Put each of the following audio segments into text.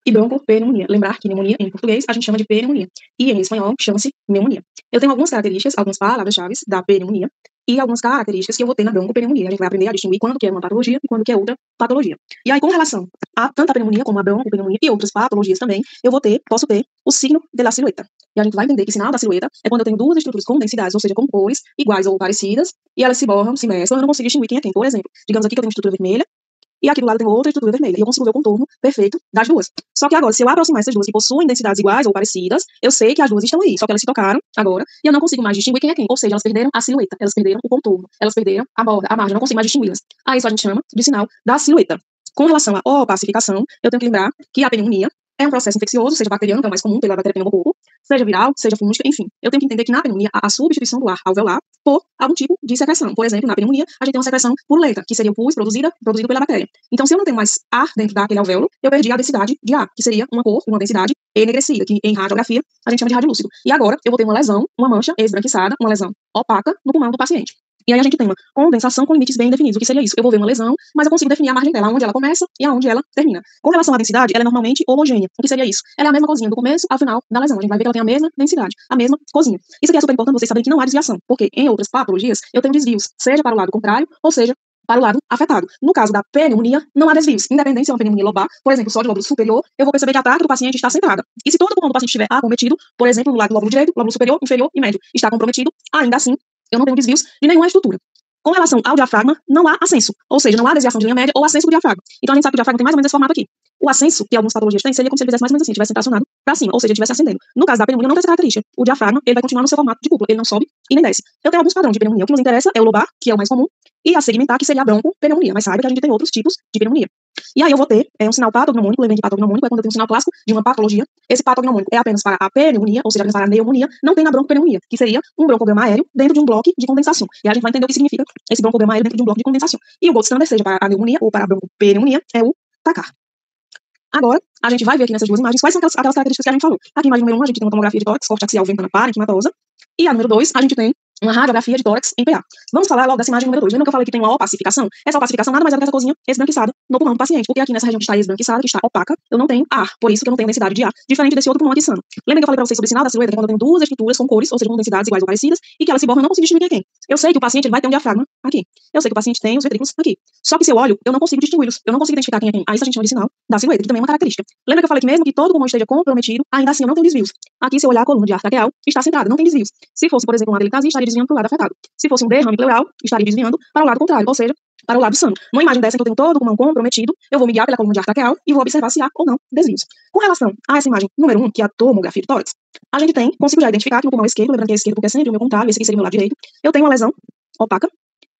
e broncopneumonia. Lembrar que pneumonia em português a gente chama de pneumonia e em espanhol chama-se pneumonia. Eu tenho algumas características, algumas palavras-chave da pneumonia e algumas características que eu vou ter na broncopneumonia. A gente vai aprender a distinguir quando que é uma patologia e quando que é outra patologia. E aí, com relação a tanto a pneumonia como a broncopneumonia e outras patologias também, posso ter o signo da silhueta. E a gente vai entender que sinal da silhueta é quando eu tenho duas estruturas com densidades, ou seja, com cores iguais ou parecidas, e elas se borram, se mesclam, eu não consigo distinguir quem é quem. Por exemplo, digamos aqui que eu tenho uma estrutura vermelha, e aqui do lado tem outra estrutura vermelha, e eu consigo ver o contorno perfeito das duas. Só que agora, se eu aproximar essas duas que possuem densidades iguais ou parecidas, eu sei que as duas estão aí, só que elas se tocaram agora, e eu não consigo mais distinguir quem é quem. Ou seja, elas perderam a silhueta, elas perderam o contorno, elas perderam a borda, a margem, eu não consigo mais distingui-las. Aí isso a gente chama de sinal da silhueta. Com relação à opacificação, eu tenho que lembrar que a pneumonia é um processo infeccioso, seja bacteriano, que é o mais comum, pela bactéria pneumococo, seja viral, seja fúngica, enfim. Eu tenho que entender que na pneumonia há a substituição do ar alveolar por algum tipo de secreção. Por exemplo, na pneumonia, a gente tem uma secreção purulenta, que seria o pus produzido pela bactéria. Então, se eu não tenho mais ar dentro daquele alvéolo, eu perdi a densidade de ar, que seria uma cor, uma densidade enegrecida, que em radiografia a gente chama de radiolúcido. E agora, eu vou ter uma lesão, uma mancha esbranquiçada, uma lesão opaca no pulmão do paciente. E aí a gente tem uma condensação com limites bem definidos. O que seria isso? Eu vou ver uma lesão, mas eu consigo definir a margem dela, onde ela começa e aonde ela termina. Com relação à densidade, ela é normalmente homogênea. O que seria isso? Ela é a mesma cozinha do começo ao final da lesão. A gente vai ver que ela tem a mesma densidade, a mesma cozinha. Isso aqui é super importante vocês saberem que não há desviação, porque em outras patologias eu tenho desvios, seja para o lado contrário, ou seja, para o lado afetado. No caso da pneumonia, não há desvios. Independente se é uma pneumonia lobar, por exemplo, só de lóbulo superior, eu vou perceber que a tracta do paciente está centrada. E se todo o pulmão do paciente estiver acometido, por exemplo, no lado do lóbulo direito, lóbulo superior, inferior e médio, está comprometido, ainda assim, eu não tenho desvios de nenhuma estrutura. Com relação ao diafragma, não há ascenso, ou seja, não há desviação de linha média ou ascenso do diafragma. Então a gente sabe que o diafragma tem mais ou menos esse formato aqui. O ascenso, que algumas patologias têm, seria como se ele fizesse mais ou menos assim, estivesse tracionado para cima, ou seja, estivesse ascendendo. No caso da pneumonia, não tem essa característica. O diafragma, ele vai continuar no seu formato de cúpula, ele não sobe e nem desce. Eu tenho alguns padrões de pneumonia. O que nos interessa é o lobar, que é o mais comum, e a segmentar, que seria a broncopneumonia, mas saiba que a gente tem outros tipos de pneumonia. E aí eu vou ter um sinal patognomônico, lembrem que patognomônico é quando eu tenho um sinal clássico de uma patologia. Esse patognomônico é apenas para a pneumonia, ou seja, apenas para a pneumonia, não tem na broncopneumonia, que seria um broncograma aéreo dentro de um bloco de condensação. E a gente vai entender o que significa esse broncograma aéreo dentro de um bloco de condensação. E o gold standard, seja para a pneumonia ou para a broncopneumonia, é o TACAR. Agora, a gente vai ver aqui nessas duas imagens quais são aquelas características que a gente falou. Aqui, imagem número 1, a gente tem uma tomografia de tórax, corte axial ventana parenquimatosa. E a número 2, a gente tem uma radiografia de tórax em PA. Vamos falar logo dessa imagem número 2. Lembra que eu falei que tem uma opacificação? Essa opacificação nada mais é do que essa cozinha esbranquiçada no pulmão do paciente. Porque aqui nessa região que está esbranquiçada, que está opaca, eu não tenho ar. Por isso que eu não tenho densidade de ar, diferente desse outro pulmão aqui sano. Lembra que eu falei para vocês sobre o sinal da silhueta, que é quando eu tenho duas estruturas com cores, ou seja, com densidades iguais ou parecidas, e que elas se borram, eu não consigo distinguir quem é quem. Eu sei que o paciente ele vai ter um diafragma aqui. Eu sei que o paciente tem os ventrículos aqui. Só que se eu olho, eu não consigo distingui-los. Eu não consigo identificar quem é quem. Aí isso a gente chama de sinal da silhueta, que também é uma característica. Lembra que eu falei que mesmo que todo o pulmão esteja comprometido, ainda assim eu não tenho desvios. Aqui, se eu olhar a coluna de ar traqueal, está centrada, não tem desvios. Se fosse, por exemplo, uma delitasia, estaria desviando para o lado afetado. Se fosse um derrame pleural, estaria desviando para o lado contrário, ou seja, para o lado sano. Numa imagem dessa, em que eu tenho todo o pulmão comprometido, eu vou me guiar pela coluna de ar traqueal e vou observar se há ou não desvios. Com relação a essa imagem número 1, que é a tomografia de tórax, a gente consigo já identificar que no pulmão esquerdo, lembrando que é esquerdo porque é sempre o meu contrário, esse aqui seria o meu lado direito, eu tenho uma lesão opaca,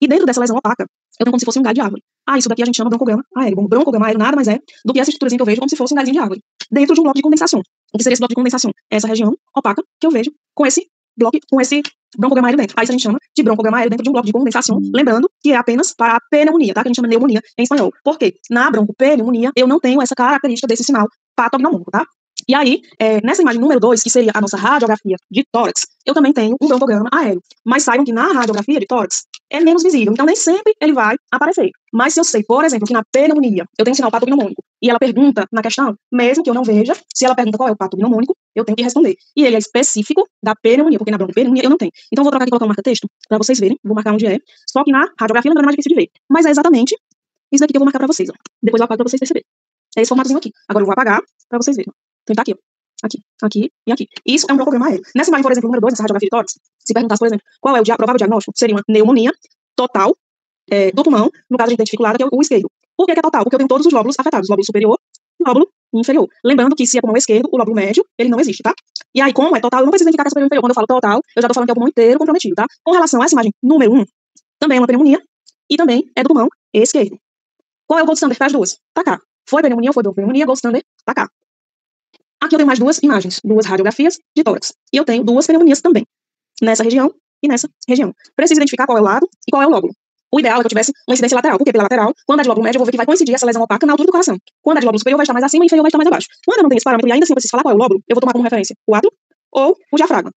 e dentro dessa lesão opaca, eu tenho como se fosse um galho de árvore. Isso daqui a gente chama broncograma aéreo. Bom, broncograma aéreo nada mais é do que essa estruturazinha que eu vejo como se fosse um galhinho de árvore, dentro de um bloco de condensação. O que seria esse bloco de condensação? Essa região opaca que eu vejo com esse bloco, com esse broncograma aéreo dentro. Aí isso a gente chama de broncograma aéreo dentro de um bloco de condensação, lembrando que é apenas para a pneumonia, tá? Que a gente chama de pneumonia em espanhol. Por quê? Na broncopneumonia eu não tenho essa característica desse sinal patognomônico, tá? E aí, nessa imagem número 2, que seria a nossa radiografia de tórax, eu também tenho um broncograma aéreo. Mas saibam que na radiografia de tórax é menos visível, então nem sempre ele vai aparecer. Mas se eu sei, por exemplo, que na pneumonia eu tenho um sinal patognomônico, e ela pergunta na questão, mesmo que eu não veja, se ela pergunta qual é o patognomônico, eu tenho que responder. E ele é específico da pneumonia, porque na broncopneumonia eu não tenho. Então eu vou trocar aqui e colocar um marca-texto, para vocês verem, vou marcar onde é. Só que na radiografia lembrando é mais difícil de ver. Mas é exatamente isso daqui que eu vou marcar para vocês, ó. Depois eu apago para vocês perceberem. É esse formatozinho aqui. Agora eu vou apagar para vocês verem. Então tá aqui, ó. Aqui e aqui. Isso é um broncograma aéreo. Nessa imagem, por exemplo, número 2, nessa radiografia de tórax, se perguntasse, por exemplo, qual é o provável diagnóstico, seria uma pneumonia total do pulmão, no caso a gente identifica o lado que é o esquerdo. Por que é total? Porque eu tenho todos os lóbulos afetados, lóbulo superior e lóbulo inferior. Lembrando que se é pulmão esquerdo, o lóbulo médio, ele não existe, tá? E aí, como é total, eu não preciso identificar que é superior e inferior. Quando eu falo total, eu já tô falando que é o pulmão inteiro comprometido, tá? Com relação a essa imagem número 1, também é uma pneumonia e também é do pulmão esquerdo. Qual é o gold standard para as duas? Tá cá. Foi pneumonia ou foi pneumonia, gold standard, tá cá. Aqui eu tenho mais duas imagens, duas radiografias de tórax. E eu tenho duas pneumonias também, nessa região e nessa região. Preciso identificar qual é o lado e qual é o lóbulo. O ideal é que eu tivesse uma incidência lateral, porque pela lateral, quando é de lóbulo médio, eu vou ver que vai coincidir essa lesão opaca na altura do coração. Quando é de lóbulo superior, vai estar mais acima e inferior vai estar mais abaixo. Quando eu não tenho esse parâmetro e ainda assim eu preciso falar qual é o lóbulo, eu vou tomar como referência o átrio ou o diafragma.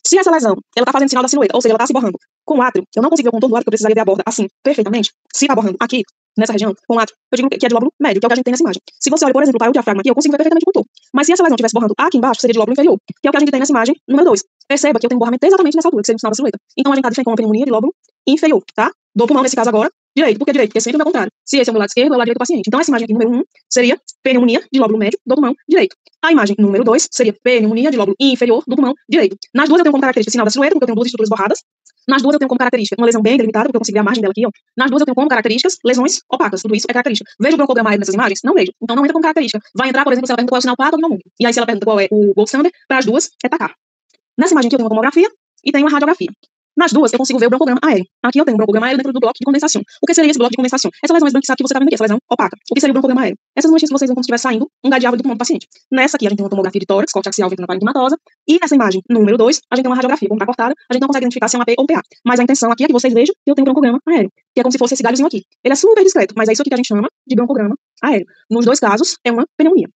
Se essa lesão, ela está fazendo sinal da silhueta, ou seja, ela está se borrando Com o átrio, eu não consigo ver o contorno do átrio, porque eu precisaria ver a borda assim, perfeitamente. Se tá bordando aqui, nessa região, com o átrio, eu digo que é de lóbulo médio, que é o que a gente tem nessa imagem. Se você olha, por exemplo, para o diafragma aqui, eu consigo ver perfeitamente o contorno. Mas se essa lesão estivesse borrando aqui embaixo, seria de lóbulo inferior, que é o que a gente tem nessa imagem número 2. Perceba que eu tenho um borramento exatamente nessa altura, que seria o sinal da silhueta. Então a gente tá de frente com uma pneumonia de lóbulo inferior, tá? Do pulmão, nesse caso agora, direito. Por que direito? Porque sempre é o meu contrário. Se esse é o meu lado esquerdo, é o lado direito do paciente. Então essa imagem aqui, número 1, seria pneumonia de lóbulo médio do pulmão direito. A imagem número 2 seria pneumonia de lóbulo inferior do pulmão direito. Nas duas eu tenho como característica sinal da silhueta, porque eu tenho duas estruturas borradas. Nas duas eu tenho como característica uma lesão bem delimitada, porque eu consigo ver a margem dela aqui, ó. Nas duas eu tenho como características lesões opacas. Tudo isso é característica. Vejo o broncograma aéreo nessas imagens? Não vejo. Então não entra como característica. Vai entrar, por exemplo, se ela pergunta qual é o sinal patognomônico. E aí se ela pergunta qual é o gold standard, para as duas é tacar. Nessa imagem aqui eu tenho uma tomografia e tenho uma radiografia. Nas duas, eu consigo ver o broncograma aéreo. Aqui eu tenho um broncograma aéreo dentro do bloco de condensação. O que seria esse bloco de condensação? Essa lesão esbranquiçada que você está vendo aqui, essa lesão opaca. O que seria o broncograma aéreo? Essas manchinhas que vocês veem como se estivesse saindo um gás de árvore do pulmão do paciente. Nessa aqui, a gente tem uma tomografia de tórax, corte axial, ventana parenquimatosa. E nessa imagem, número 2, a gente tem uma radiografia. Como está cortada, a gente não consegue identificar se é uma P ou um PA. Mas a intenção aqui é que vocês vejam que eu tenho um broncograma aéreo. Que é como se fosse esse galhozinho aqui. Ele é super discreto, mas é isso aqui que a gente chama de broncograma aéreo. Nos dois casos, é uma pneumonia.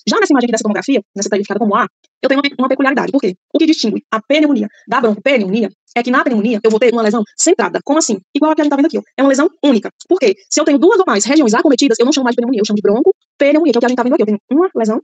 Já nessa imagem aqui dessa tomografia, nessa identificada como A, eu tenho uma peculiaridade. Por quê? O que distingue a pneumonia da broncopneumonia é que na pneumonia eu vou ter uma lesão centrada. Como assim? Igual a que a gente tá vendo aqui, ó. É uma lesão única. Por quê? Se eu tenho duas ou mais regiões acometidas, eu não chamo mais de pneumonia, eu chamo de broncopneumonia, que é o que a gente tá vendo aqui. Eu tenho uma lesão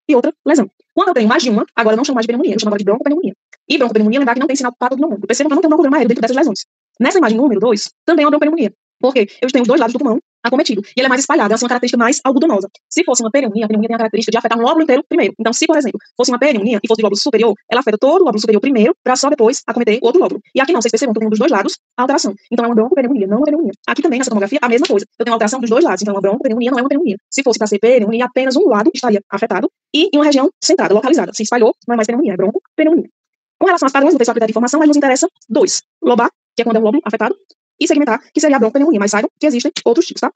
e outra lesão. Quando eu tenho mais de uma, agora eu não chamo mais de pneumonia, eu chamo agora de broncopneumonia. E broncopneumonia, lembrar que não tem sinal patognomônico. Percebam que eu não tenho broncograma aéreo dentro dessas lesões. Nessa imagem número 2, também é uma broncopneumonia. Porque eu tenho os dois lados do pulmão acometido. E ele é mais espalhado, essa é uma característica mais algodonosa. Se fosse uma pneumonia, a pneumonia tem a característica de afetar um lóbulo inteiro primeiro. Então, se, por exemplo, fosse uma pneumonia e fosse de lóbulo superior, ela afeta todo o lóbulo superior primeiro, para só depois acometer outro lóbulo. E aqui não, vocês percebam que eu tenho dos dois lados a alteração. Então, é uma broncopneumonia, não uma pneumonia. Aqui também, nessa tomografia, a mesma coisa. Eu tenho alteração dos dois lados. Então, uma broncopneumonia não é uma pneumonia. Se fosse para ser pneumonia, apenas um lado estaria afetado e em uma região centrada, localizada. Se espalhou, não é mais pneumonia, é broncopneumonia. Com relação às padrões, não tem só critério de informação, mas nos interessa dois. Lobar, que é quando é um lóbulo afetado, e segmentar, que seria a broncopneumonia, mas saibam que existem outros tipos, tá?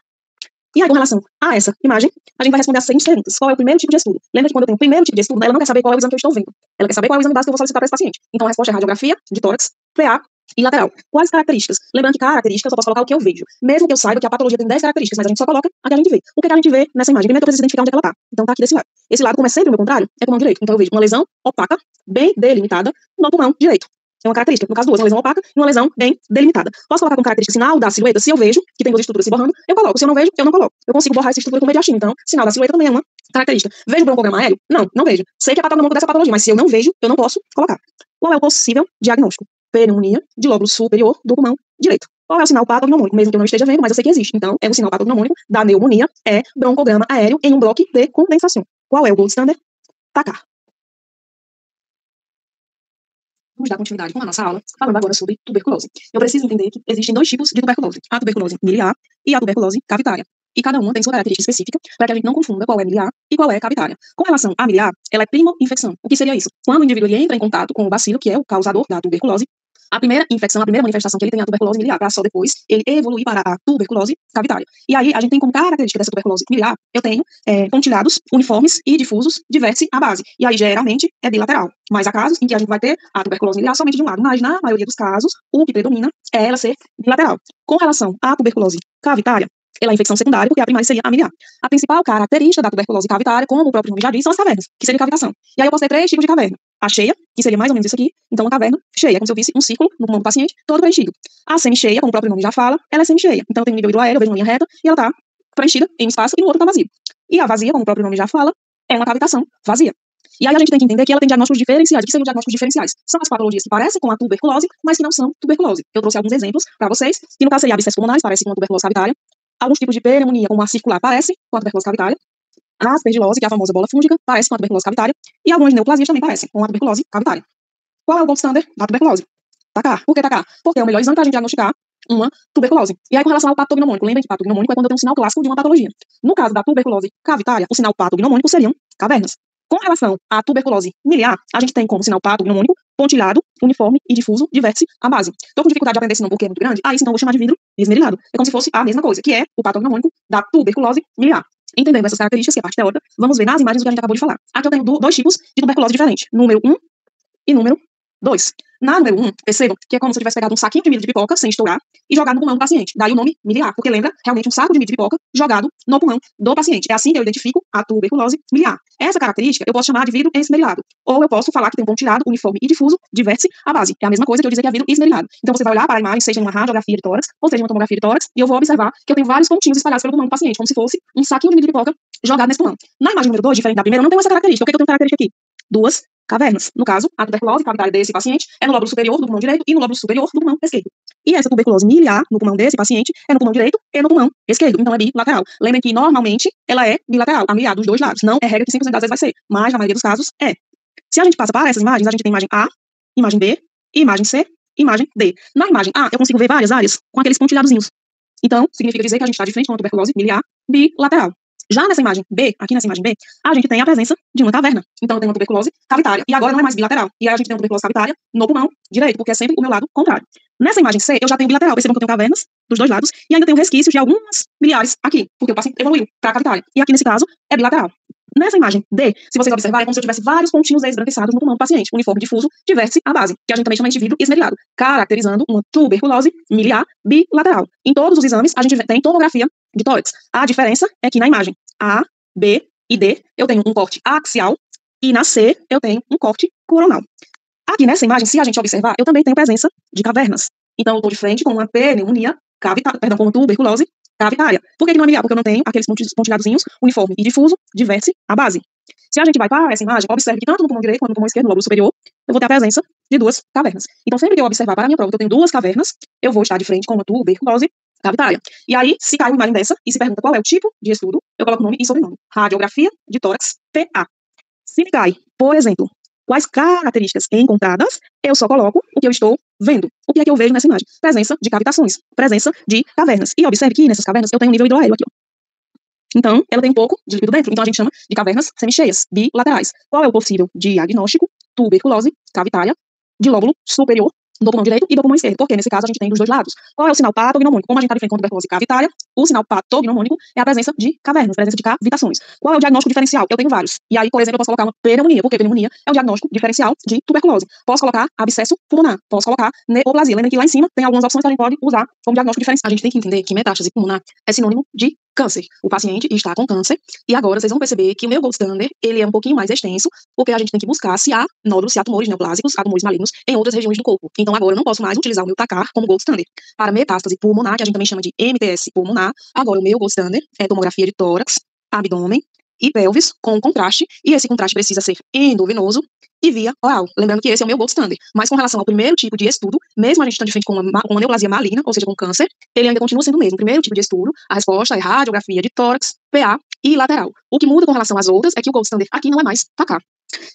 E aí, com relação a essa imagem, a gente vai responder as seguintes perguntas. Qual é o primeiro tipo de estudo? Lembra que quando eu tenho o primeiro tipo de estudo, ela não quer saber qual é o exame que eu estou vendo. Ela quer saber qual é o exame básico que eu vou solicitar para esse paciente. Então, a resposta é radiografia, de tórax, PA e lateral. Quais características? Lembrando que características eu só posso colocar o que eu vejo. Mesmo que eu saiba que a patologia tem 10 características, mas a gente só coloca a que a gente vê. O que a gente vê nessa imagem? Primeiro eu preciso identificar onde é que ela está. Então, tá aqui desse lado. Esse lado, como é sempre o meu contrário, é com a mão direita. Então, eu vejo uma lesão opaca, bem delimitada, no pulmão direito. É uma característica, no caso duas, uma lesão opaca e uma lesão bem delimitada. Posso colocar como característica sinal da silhueta? Se eu vejo que tem duas estruturas se borrando, eu coloco. Se eu não vejo, eu não coloco. Eu consigo borrar essa estrutura com mediastino. Então, sinal da silhueta também é uma característica. Vejo o broncograma aéreo? Não, não vejo. Sei que é patognomônico dessa patologia, mas se eu não vejo, eu não posso colocar. Qual é o possível diagnóstico? Pneumonia de lóbulo superior do pulmão direito. Qual é o sinal patognomônico? Mesmo que eu não esteja vendo, mas eu sei que existe. Então, é o sinal patognomônico da pneumonia, é broncograma aéreo em um bloco de condensação. Qual é o gold standard? Tacar. Vamos dar continuidade com a nossa aula, falando agora sobre tuberculose. Eu preciso entender que existem dois tipos de tuberculose, a tuberculose miliar e a tuberculose cavitária. E cada uma tem sua característica específica, para que a gente não confunda qual é miliar e qual é cavitária. Com relação à miliar, ela é primo-infecção. O que seria isso? Quando o indivíduo entra em contato com o bacilo, que é o causador da tuberculose, a primeira infecção, a primeira manifestação que ele tem é a tuberculose miliar, para só depois ele evoluir para a tuberculose cavitária. E aí, a gente tem como característica dessa tuberculose miliar, eu tenho pontilhados, uniformes e difusos de vértice à base. E aí, geralmente, é bilateral. Mas há casos em que a gente vai ter a tuberculose miliar somente de um lado. Mas, na maioria dos casos, o que predomina é ela ser bilateral. Com relação à tuberculose cavitária, ela é infecção secundária, porque a primária seria a miliar. A principal característica da tuberculose cavitária, como o próprio nome já diz, são as cavernas, que seria cavitação. E aí eu posso ter três tipos de caverna. A cheia, que seria mais ou menos isso aqui. Então, uma caverna cheia, como se eu visse um círculo no pulmão do paciente, todo preenchido. A semicheia, como o próprio nome já fala, ela é semicheia. Então, eu tenho um nível hidroaéreo, eu vejo uma linha reta, e ela está preenchida em um espaço e no outro está vazio. E a vazia, como o próprio nome já fala, é uma cavitação vazia. E aí a gente tem que entender que ela tem diagnósticos diferenciais. O que seriam diagnósticos diferenciais? São as patologias que parecem com a tuberculose, mas que não são tuberculose. Eu trouxe alguns exemplos para vocês, que no caso seria abscessos pulmonares, parece com a tuberculose cavitária. Alguns tipos de pneumonia, como a circular, parece com a tuberculose cavitária. A aspergilose, que é a famosa bola fúngica, parece com a tuberculose cavitária. E algumas neoplasias também parecem com a tuberculose cavitária. Qual é o gold standard da tuberculose? Tacar. Por que tacar? Porque é o melhor exame para a gente diagnosticar uma tuberculose. E aí, com relação ao patognomônico, lembrem que patognomônico é quando eu tenho um sinal clássico de uma patologia. No caso da tuberculose cavitária, o sinal patognomônico seriam cavernas. Com relação à tuberculose miliar, a gente tem como sinal patognomônico pontilhado, uniforme e difuso de vértice à base. Estou com dificuldade de aprender esse nome porque é muito grande. Aí, então, vou chamar de vidro esmerilhado. É como se fosse a mesma coisa, que é o patognomônico da tuberculose miliar. Entendendo essas características, que é a parte teórica, vamos ver nas imagens o que a gente acabou de falar. Aqui eu tenho dois tipos de tuberculose diferentes. Número 1 e número 2. Na número 1, percebam que é como se eu tivesse pegado um saquinho de milho de pipoca, sem estourar, e jogado no pulmão do paciente. Daí o nome miliar, porque lembra realmente um saco de milho de pipoca jogado no pulmão do paciente. É assim que eu identifico a tuberculose miliar. Essa característica eu posso chamar de vidro esmerilhado. Ou eu posso falar que tem um ponto tirado, uniforme e difuso, de vértice à base. É a mesma coisa que eu dizer que é vidro esmerilhado. Então você vai olhar para a imagem, seja em uma radiografia de tórax, ou seja em uma tomografia de tórax, e eu vou observar que eu tenho vários pontinhos espalhados pelo pulmão do paciente, como se fosse um saquinho de milho de pipoca jogado nesse pulmão. Na imagem número 2, diferente da primeira, eu não tenho essa característica. O que eu tenho característica aqui? Duas cavernas. No caso, a tuberculose cavitária desse paciente é no lóbulo superior do pulmão direito e no lóbulo superior do pulmão esquerdo. E essa tuberculose miliar no pulmão desse paciente é no pulmão direito e no pulmão esquerdo. Então é bilateral. Lembrem que normalmente ela é bilateral, a miliar dos dois lados. Não é regra que 100% das vezes vai ser, mas na maioria dos casos é. Se a gente passa para essas imagens, a gente tem imagem A, imagem B, imagem C, imagem D. Na imagem A, eu consigo ver várias áreas com aqueles pontilhadozinhos. Então, significa dizer que a gente está de frente com uma tuberculose miliar bilateral. Já nessa imagem B, aqui nessa imagem B, a gente tem a presença de uma caverna. Então, eu tenho uma tuberculose cavitária. E agora não é mais bilateral. E aí a gente tem uma tuberculose cavitária no pulmão direito, porque é sempre o meu lado contrário. Nessa imagem C, eu já tenho bilateral. Percebam que eu tenho cavernas dos dois lados e ainda tenho resquícios de algumas miliares aqui, porque o paciente evoluiu para a cavitária. E aqui, nesse caso, é bilateral. Nessa imagem D, se vocês observarem, é como se eu tivesse vários pontinhos esbranquiçados no pulmão do paciente, uniforme difuso, de vértice à base, que a gente também chama de vidro esmerilhado, caracterizando uma tuberculose miliar bilateral. Em todos os exames, a gente tem tomografia de tórax. A diferença é que na imagem A, B e D, eu tenho um corte axial, e na C, eu tenho um corte coronal. Aqui nessa imagem, se a gente observar, eu também tenho presença de cavernas. Então, eu estou de frente com uma pneumonia cavitária, perdão, com uma tuberculose cavitária. Por que não é miliar? Porque eu não tenho aqueles pontilhadozinhos uniforme e difuso de vértice à base. Se a gente vai para essa imagem, observe que tanto no pulmão direito quanto no pulmão esquerdo, no lóbulo superior, eu vou ter a presença de duas cavernas. Então, sempre que eu observar para a minha prova que eu tenho duas cavernas, eu vou estar de frente com uma tuberculose cavitária. E aí, se cai uma imagem dessa e se pergunta qual é o tipo de estudo, eu coloco nome e sobrenome. Radiografia de tórax, PA. Se me cai, por exemplo, quais características encontradas, eu só coloco o que eu estou vendo. O que é que eu vejo nessa imagem? Presença de cavitações, presença de cavernas. E observe que nessas cavernas eu tenho um nível hidroaéreo aqui, ó. Então, ela tem um pouco de líquido dentro. Então, a gente chama de cavernas semicheias, bilaterais. Qual é o possível diagnóstico? Tuberculose cavitária de lóbulo superior do pulmão direito e do pulmão esquerdo, porque nesse caso a gente tem dos dois lados. Qual é o sinal patognomônico? Como a gente está de frente com tuberculose cavitária, o sinal patognomônico é a presença de cavernas, presença de cavitações. Qual é o diagnóstico diferencial? Eu tenho vários. E aí, por exemplo, eu posso colocar uma pneumonia, porque pneumonia é o diagnóstico diferencial de tuberculose. Posso colocar abscesso pulmonar, posso colocar neoplasia. Lembra que lá em cima tem algumas opções que a gente pode usar como diagnóstico diferencial. A gente tem que entender que metástase pulmonar é sinônimo de câncer. O paciente está com câncer e agora vocês vão perceber que o meu gold standard, ele é um pouquinho mais extenso, porque a gente tem que buscar se há nódulos, se há tumores neoplásicos, há tumores malignos em outras regiões do corpo. Então agora eu não posso mais utilizar o meu TACAR como gold standard. Para metástase pulmonar, que a gente também chama de MTS pulmonar, agora o meu gold standard é tomografia de tórax, abdômen e pelvis com contraste, e esse contraste precisa ser endovenoso e via oral. Lembrando que esse é o meu gold standard. Mas com relação ao primeiro tipo de estudo, mesmo a gente estando de frente com uma neoplasia maligna, ou seja, com câncer, ele ainda continua sendo o mesmo. O primeiro tipo de estudo, a resposta é radiografia de tórax, PA e lateral. O que muda com relação às outras é que o gold standard aqui não é mais TACAR.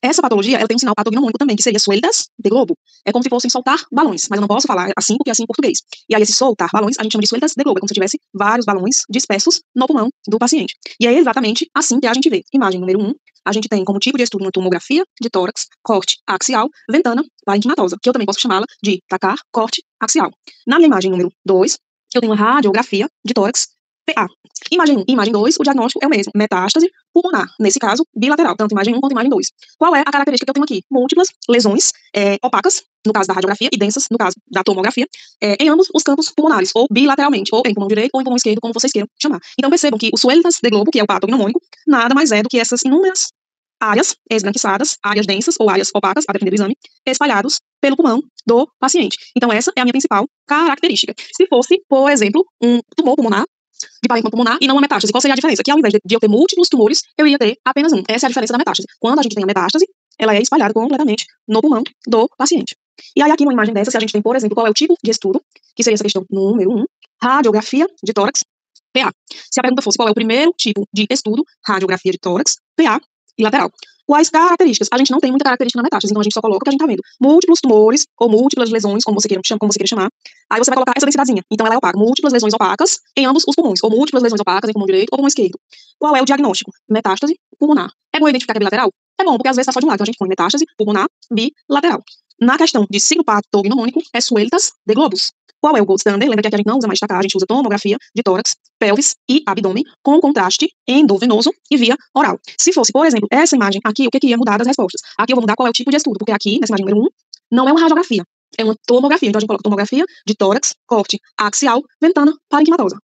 Essa patologia, ela tem um sinal patognomônico também, que seria sueltas de globo. É como se fossem soltar balões, mas eu não posso falar assim, porque é assim em português. E aí, esse soltar balões, a gente chama de sueltas de globo. É como se tivesse vários balões dispersos no pulmão do paciente. E é exatamente assim que a gente vê. Imagem número 1, a gente tem como tipo de estudo uma tomografia de tórax, corte axial, ventana parenquimatosa, que eu também posso chamá-la de TACAR, corte axial. Na minha imagem número 2, eu tenho uma radiografia de tórax, PA. Imagem 1 e imagem 2, o diagnóstico é o mesmo, metástase pulmonar, nesse caso, bilateral, tanto imagem 1 quanto imagem 2. Qual é a característica que eu tenho aqui? Múltiplas lesões opacas, no caso da radiografia, e densas, no caso da tomografia, em ambos os campos pulmonares, ou bilateralmente, ou em pulmão direito ou em pulmão esquerdo, como vocês queiram chamar. Então percebam que o sueltas de globo, que é o patognomônico, nada mais é do que essas inúmeras áreas esbranquiçadas, áreas densas ou áreas opacas, a depender do exame, espalhados pelo pulmão do paciente. Então essa é a minha principal característica. Se fosse, por exemplo, um tumor pulmonar, de parênquima pulmonar e não uma metástase. Qual seria a diferença? Que ao invés de eu ter múltiplos tumores, eu ia ter apenas um. Essa é a diferença da metástase. Quando a gente tem a metástase, ela é espalhada completamente no pulmão do paciente. E aí aqui numa imagem dessa, se a gente tem, por exemplo, qual é o tipo de estudo, que seria essa questão número 1, radiografia de tórax, PA. Se a pergunta fosse qual é o primeiro tipo de estudo, radiografia de tórax, PA e lateral. Quais características? A gente não tem muita característica na metástase, então a gente só coloca o que a gente tá vendo. Múltiplos tumores ou múltiplas lesões, como você queira chamar. Aí você vai colocar essa densidadezinha. Então ela é opaca. Múltiplas lesões opacas em ambos os pulmões, ou múltiplas lesões opacas em pulmão direito ou pulmão esquerdo. Qual é o diagnóstico? Metástase pulmonar. É bom identificar que é bilateral? É bom, porque às vezes tá só de um lado, então a gente põe metástase pulmonar bilateral. Na questão de signo patognomônico, é sueltas de globus. Qual é o gold standard? Lembra que aqui a gente não usa mais TACAR, a gente usa tomografia de tórax, pelvis e abdômen com contraste endovenoso e via oral. Se fosse, por exemplo, essa imagem aqui, o que ia mudar das respostas? Aqui eu vou mudar qual é o tipo de estudo, porque aqui, nessa imagem número 1, Não é uma radiografia, é uma tomografia. Então, a gente coloca tomografia de tórax, corte axial, ventana, parenquimatosa.